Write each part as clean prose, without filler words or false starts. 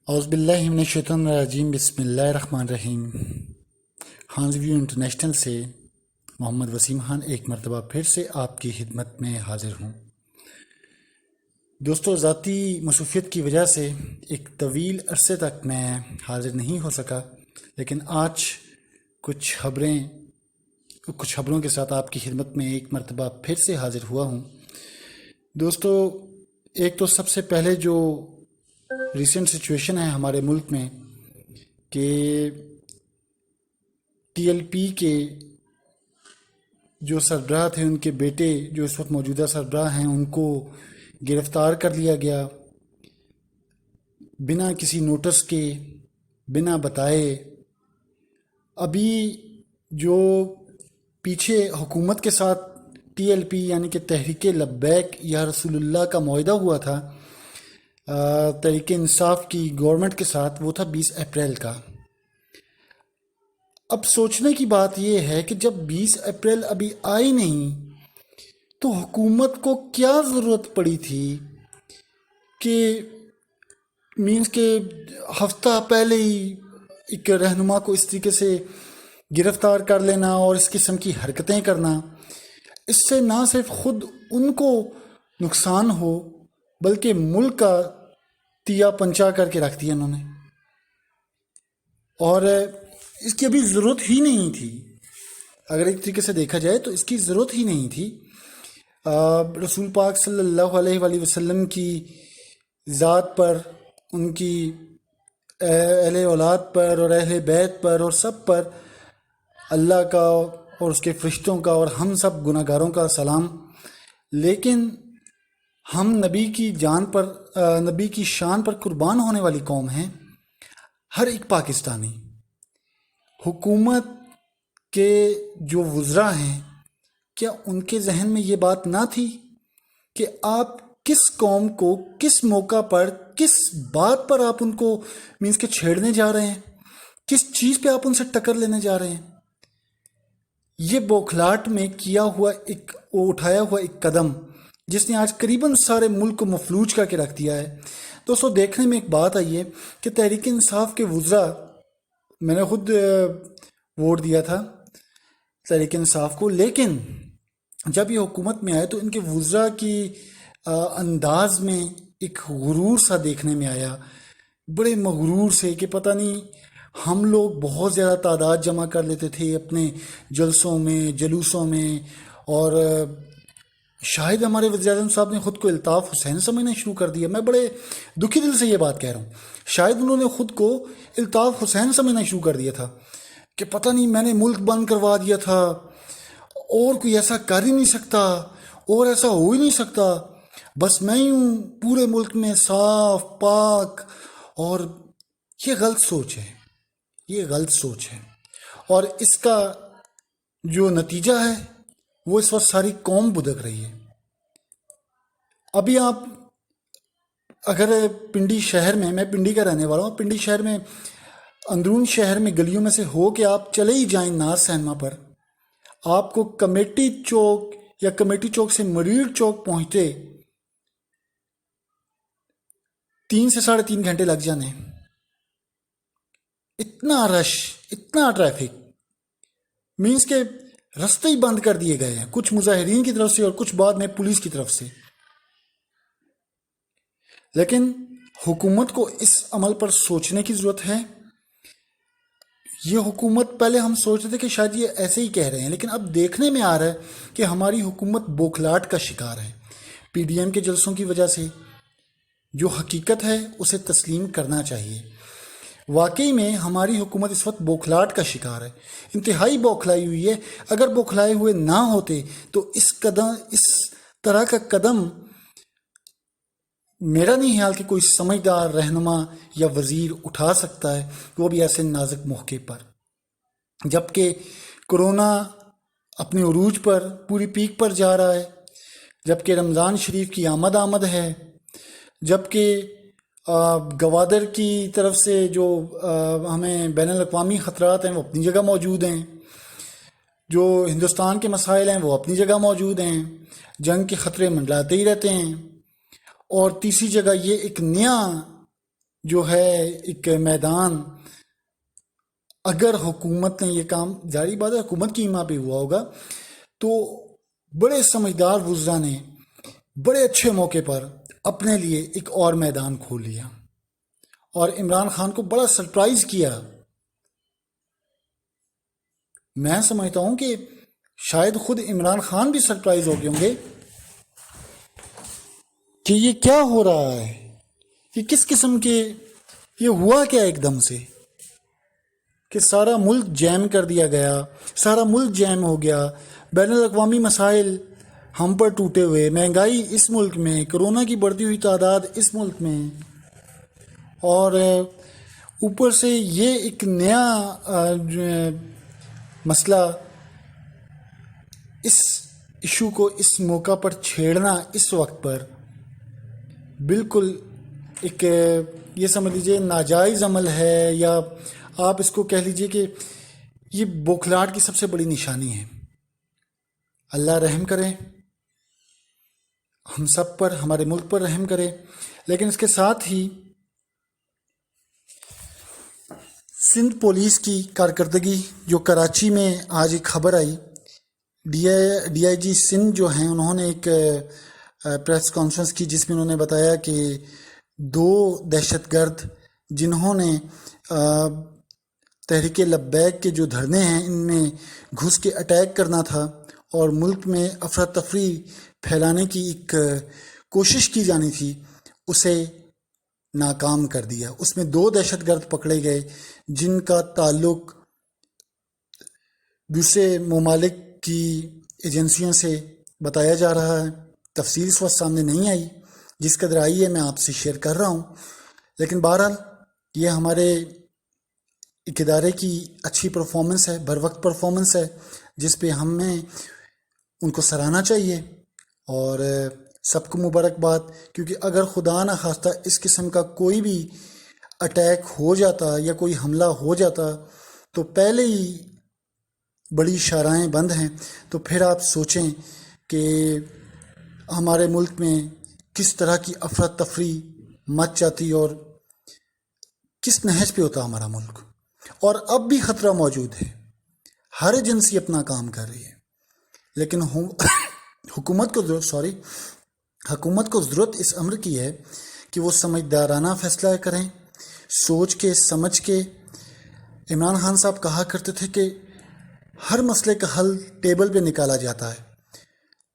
اعوذ باللہ من الشیطان الرجیم، بسم اللہ الرحمن الرحیم۔ خانز ویو انٹرنیشنل سے محمد وسیم خان ایک مرتبہ پھر سے آپ کی خدمت میں حاضر ہوں۔ دوستو، ذاتی مصروفیت کی وجہ سے ایک طویل عرصے تک میں حاضر نہیں ہو سکا، لیکن آج کچھ خبروں کے ساتھ آپ کی خدمت میں ایک مرتبہ پھر سے حاضر ہوا ہوں۔ دوستو، ایک تو سب سے پہلے جو ریسنٹ سچویشن ہے ہمارے ملک میں کہ ٹی ایل پی کے جو سربراہ تھے، ان کے بیٹے جو اس وقت موجودہ سربراہ ہیں، ان کو گرفتار کر لیا گیا بنا کسی نوٹس کے، بنا بتائے۔ ابھی جو پیچھے حکومت کے ساتھ ٹی ایل پی یعنی کہ تحریک لبیک یا رسول اللہ کا معاہدہ ہوا تھا تحریک انصاف کی گورنمنٹ کے ساتھ، وہ تھا 20 اپریل کا۔ اب سوچنے کی بات یہ ہے کہ جب 20 اپریل ابھی آئی نہیں تو حکومت کو کیا ضرورت پڑی تھی کہ کہ ہفتہ پہلے ہی ایک رہنما کو اس طریقے سے گرفتار کر لینا اور اس قسم کی حرکتیں کرنا۔ اس سے نہ صرف خود ان کو نقصان ہو بلکہ ملک کا تیا پنچا کر کے رکھ دیا انہوں نے، اور اس کی ابھی ضرورت ہی نہیں تھی۔ اگر ایک طریقے سے دیکھا جائے تو اس کی ضرورت ہی نہیں تھی۔ رسول پاک صلی اللہ علیہ وآلہ وسلم کی ذات پر، ان کی اہل اولاد پر اور اہل بیت پر اور سب پر اللہ کا اور اس کے فرشتوں کا اور ہم سب گناہ گاروں کا سلام۔ لیکن ہم نبی کی جان پر، نبی کی شان پر قربان ہونے والی قوم ہیں۔ ہر ایک پاکستانی، حکومت کے جو وزراء ہیں، کیا ان کے ذہن میں یہ بات نہ تھی کہ آپ کس قوم کو کس موقع پر، کس بات پر آپ ان کو کہ چھیڑنے جا رہے ہیں، کس چیز پہ آپ ان سے ٹکر لینے جا رہے ہیں؟ یہ بوکھلاٹ میں کیا ہوا اٹھایا ہوا ایک قدم جس نے آج قریباً سارے ملک کو مفلوج کر کے رکھ دیا ہے۔ دوستو، دیکھنے میں ایک بات آئی ہے کہ تحریک انصاف کے وزراء، میں نے خود ووٹ دیا تھا تحریک انصاف کو، لیکن جب یہ حکومت میں آئے تو ان کے وزراء کی انداز میں ایک غرور سا دیکھنے میں آیا، بڑے مغرور سے، کہ پتہ نہیں ہم لوگ بہت زیادہ تعداد جمع کر لیتے تھے اپنے جلسوں میں، جلوسوں میں، اور شاید ہمارے وزیر اعظم صاحب نے خود کو الطاف حسین سمجھنا شروع کر دیا۔ میں بڑے دکھی دل سے یہ بات کہہ رہا ہوں، شاید انہوں نے خود کو الطاف حسین سمجھنا شروع کر دیا تھا کہ پتہ نہیں میں نے ملک بند کروا دیا تھا، اور کوئی ایسا کر ہی نہیں سکتا، اور ایسا ہو ہی نہیں سکتا، بس میں ہی ہوں پورے ملک میں صاف پاک۔ اور یہ غلط سوچ ہے، یہ غلط سوچ ہے، اور اس کا جو نتیجہ ہے وہ اس وقت ساری قوم بھگت رہی ہے۔ ابھی آپ اگر پنڈی شہر میں پنڈی کا رہنے والا ہوں، پنڈی شہر میں اندرون شہر میں گلیوں میں سے ہو کے آپ چلے ہی جائیں ناز سینما پر، آپ کو کمیٹی چوک یا کمیٹی چوک سے مریر چوک پہنچتے 3 سے 3.5 گھنٹے لگ جانے۔ اتنا رش، اتنا ٹریفک، کہ رستے ہی بند کر دیے گئے ہیں، کچھ مظاہرین کی طرف سے اور کچھ بعد میں پولیس کی طرف سے۔ لیکن حکومت کو اس عمل پر سوچنے کی ضرورت ہے۔ یہ حکومت، پہلے ہم سوچ رہے تھے کہ شاید یہ ایسے ہی کہہ رہے ہیں، لیکن اب دیکھنے میں آ رہا ہے کہ ہماری حکومت بوکھلاٹ کا شکار ہے۔ پی ڈی ایم کے جلسوں کی وجہ سے جو حقیقت ہے اسے تسلیم کرنا چاہیے۔ واقعی میں ہماری حکومت اس وقت بوکھلاٹ کا شکار ہے، انتہائی بوکھلائی ہوئی ہے۔ اگر بوکھلائے ہوئے نہ ہوتے تو اس طرح کا قدم میرا نہیں خیال کہ کوئی سمجھدار رہنما یا وزیر اٹھا سکتا ہے، وہ بھی ایسے نازک موقع پر، جبکہ کرونا اپنے عروج پر، پوری پیک پر جا رہا ہے، جبکہ رمضان شریف کی آمد ہے، جبکہ گوادر کی طرف سے جو ہمیں بین الاقوامی خطرات ہیں وہ اپنی جگہ موجود ہیں، جو ہندوستان کے مسائل ہیں وہ اپنی جگہ موجود ہیں، جنگ کے خطرے منڈلاتے ہی رہتے ہیں، اور تیسری جگہ یہ ایک نیا جو ہے ایک میدان، اگر حکومت نے یہ کام، ظاہری بات ہے حکومت کی ایما پہ ہوا ہوگا، تو بڑے سمجھدار وزراء نے بڑے اچھے موقع پر اپنے لیے ایک اور میدان کھول لیا اور عمران خان کو بڑا سرپرائز کیا. میں سمجھتا ہوں کہ شاید خود عمران خان بھی سرپرائز ہو گئے ہوں گے کہ یہ کیا ہو رہا ہے، یہ کس قسم کے، یہ ہوا کیا ایک دم سے کہ سارا ملک جیم کر دیا گیا، سارا ملک جیم ہو گیا، بین الاقوامی مسائل ہم پر ٹوٹے ہوئے، مہنگائی اس ملک میں، کرونا کی بڑھتی ہوئی تعداد اس ملک میں، اور اوپر سے یہ ایک نیا مسئلہ، اس ایشو کو اس موقع پر چھیڑنا اس وقت پر بالکل ایک، یہ سمجھ لیجیے ناجائز عمل ہے، یا آپ اس کو کہہ لیجیے کہ یہ بوکھلاہٹ کی سب سے بڑی نشانی ہے. اللہ رحم کرے ہم سب پر، ہمارے ملک پر رحم کرے. لیکن اس کے ساتھ ہی سندھ پولیس کی کارکردگی، جو کراچی میں آج ایک خبر آئی، ڈی آئی جی سندھ جو ہیں انہوں نے ایک پریس کانفرنس کی جس میں انہوں نے بتایا کہ 2 دہشت گرد جنہوں نے تحریک لبیک کے جو دھرنے ہیں ان میں گھس کے اٹیک کرنا تھا اور ملک میں افراتفری پھیلانے کی ایک کوشش کی جانی تھی، اسے ناکام کر دیا. اس میں 2 دہشت گرد پکڑے گئے جن کا تعلق دوسرے ممالک کی ایجنسیوں سے بتایا جا رہا ہے. تفصیل اس وقت سامنے نہیں آئی، جس قدر آئی ہے میں آپ سے شیئر کر رہا ہوں. لیکن بہرحال یہ ہمارے ایک ادارے کی اچھی پرفارمنس ہے، بر وقت پرفارمنس ہے، جس پہ ہمیں ان کو سراہنا چاہیے اور سب کو مبارکباد. کیونکہ اگر خدا نہ خواستہ اس قسم کا کوئی بھی اٹیک ہو جاتا یا کوئی حملہ ہو جاتا تو پہلے ہی بڑی شاہراہیں بند ہیں. تو پھر آپ سوچیں کہ ہمارے ملک میں کس طرح کی افراتفری مچ جاتی اور کس نہج پہ ہوتا ہمارا ملک. اور اب بھی خطرہ موجود ہے، ہر ایجنسی اپنا کام کر رہی ہے، لیکن حکومت کو ضرورت اس امر کی ہے کہ وہ سمجھدارانہ فیصلہ کریں، سوچ کے سمجھ کے. عمران خان صاحب کہا کرتے تھے کہ ہر مسئلے کا حل ٹیبل پہ نکالا جاتا ہے.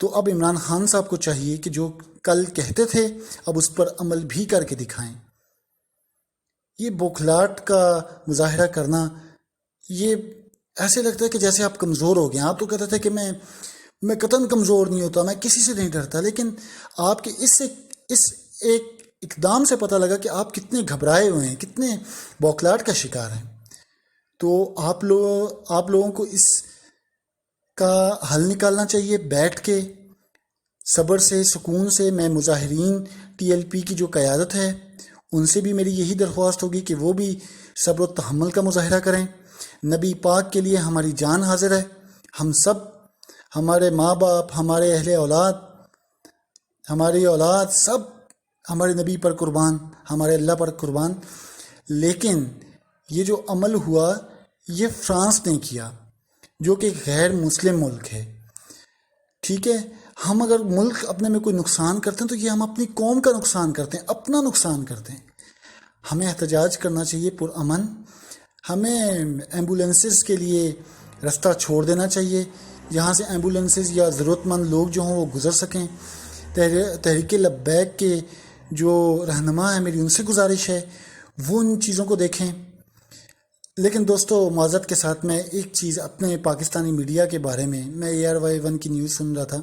تو اب عمران خان صاحب کو چاہیے کہ جو کل کہتے تھے اب اس پر عمل بھی کر کے دکھائیں. یہ بوکھلاہٹ کا مظاہرہ کرنا، یہ ایسے لگتا ہے کہ جیسے آپ کمزور ہو گئے. آپ تو کہتے تھے کہ میں قطعاً کمزور نہیں ہوتا، میں کسی سے نہیں ڈرتا، لیکن آپ کے اس ایک اقدام سے پتہ لگا کہ آپ کتنے گھبرائے ہوئے ہیں، کتنے بوکھلاہٹ کا شکار ہیں. تو آپ لوگوں کو اس کا حل نکالنا چاہیے بیٹھ کے، صبر سے، سکون سے. میں مظاہرین ٹی ایل پی کی جو قیادت ہے ان سے بھی میری یہی درخواست ہوگی کہ وہ بھی صبر و تحمل کا مظاہرہ کریں. نبی پاک کے لیے ہماری جان حاضر ہے، ہم سب، ہمارے ماں باپ، ہمارے اہل اولاد، ہماری اولاد، سب ہمارے نبی پر قربان، ہمارے اللہ پر قربان. لیکن یہ جو عمل ہوا یہ فرانس نے کیا، جو کہ غیر مسلم ملک ہے. ٹھیک ہے، ہم اگر ملک اپنے میں کوئی نقصان کرتے ہیں تو یہ ہم اپنی قوم کا نقصان کرتے ہیں، اپنا نقصان کرتے ہیں. ہمیں احتجاج کرنا چاہیے پرامن. ہمیں ایمبولینسز کے لیے رستہ چھوڑ دینا چاہیے، جہاں سے ایمبولینسز یا ضرورت مند لوگ جو ہوں وہ گزر سکیں. تحریک لبیک کے جو رہنما ہیں، میری ان سے گزارش ہے وہ ان چیزوں کو دیکھیں. لیکن دوستو، معذرت کے ساتھ میں ایک چیز اپنے پاکستانی میڈیا کے بارے میں ARY1 کی نیوز سن رہا تھا.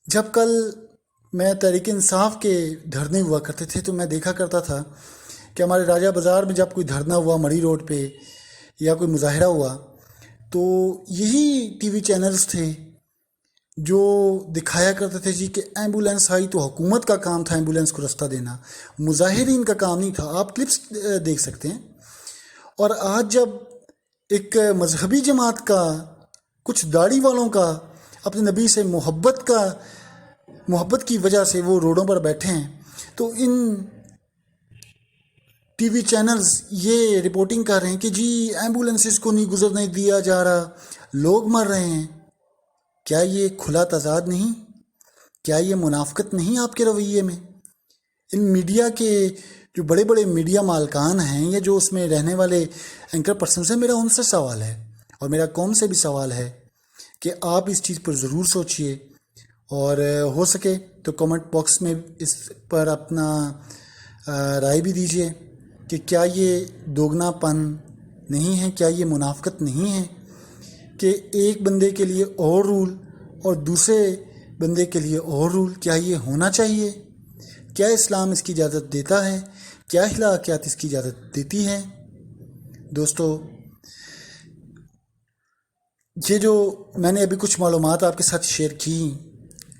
جب کل میں تحریک انصاف کے دھرنے ہوا کرتے تھے تو میں دیکھا کرتا تھا کہ ہمارے راجہ بازار میں جب کوئی دھرنا ہوا مڑی روڈ پہ یا کوئی مظاہرہ ہوا تو یہی ٹی وی چینلز تھے جو دکھایا کرتے تھے جی کہ ایمبولینس آئی تو حکومت کا کام تھا ایمبولینس کو رستہ دینا، مظاہرین کا کام نہیں تھا. آپ کلپس دیکھ سکتے ہیں. اور آج جب ایک مذہبی جماعت کا، کچھ داڑھی والوں کا اپنے نبی سے محبت کی وجہ سے وہ روڈوں پر بیٹھے ہیں تو ان ٹی وی چینلز یہ رپورٹنگ کر رہے ہیں کہ جی ایمبولینسز کو نہیں گزرنے دیا جا رہا، لوگ مر رہے ہیں. کیا یہ کھلا تضاد نہیں؟ کیا یہ منافقت نہیں آپ کے رویے میں؟ ان میڈیا کے جو بڑے بڑے میڈیا مالکان ہیں یا جو اس میں رہنے والے اینکر پرسنز ہیں، میرا ان سے سوال ہے اور میرا قوم سے بھی سوال ہے کہ آپ اس چیز پر ضرور سوچئے، اور ہو سکے تو کامنٹ باکس میں اس پر اپنا رائے بھی دیجیے کہ کیا یہ دوگنا پن نہیں ہے، کیا یہ منافقت نہیں ہے کہ ایک بندے کے لیے اور رول اور دوسرے بندے کے لیے اور رول. کیا یہ ہونا چاہیے؟ کیا اسلام اس کی اجازت دیتا ہے؟ کیا اخلاقیات اس کی اجازت دیتی ہے؟ دوستو، یہ جو میں نے ابھی کچھ معلومات آپ کے ساتھ شیئر کی،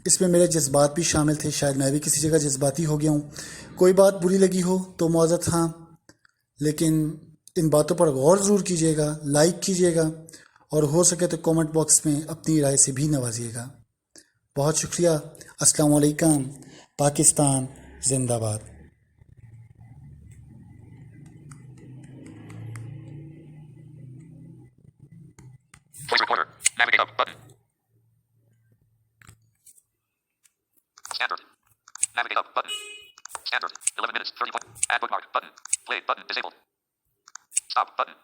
اس میں میرے جذبات بھی شامل تھے. شاید میں بھی کسی جگہ جذباتی ہو گیا ہوں. کوئی بات بری لگی ہو تو معذرت ہاں، لیکن ان باتوں پر غور ضرور کیجیے گا، لائک کیجیے گا، اور ہو سکے تو کامنٹ باکس میں اپنی رائے سے بھی نوازیے گا. بہت شکریہ. السلام علیکم. پاکستان زندہ باد. Voice recorder. Navigate up button. Standard. Navigate up button. Standard. 11 minutes 30. Add bookmark button. Play button disabled. Stop button.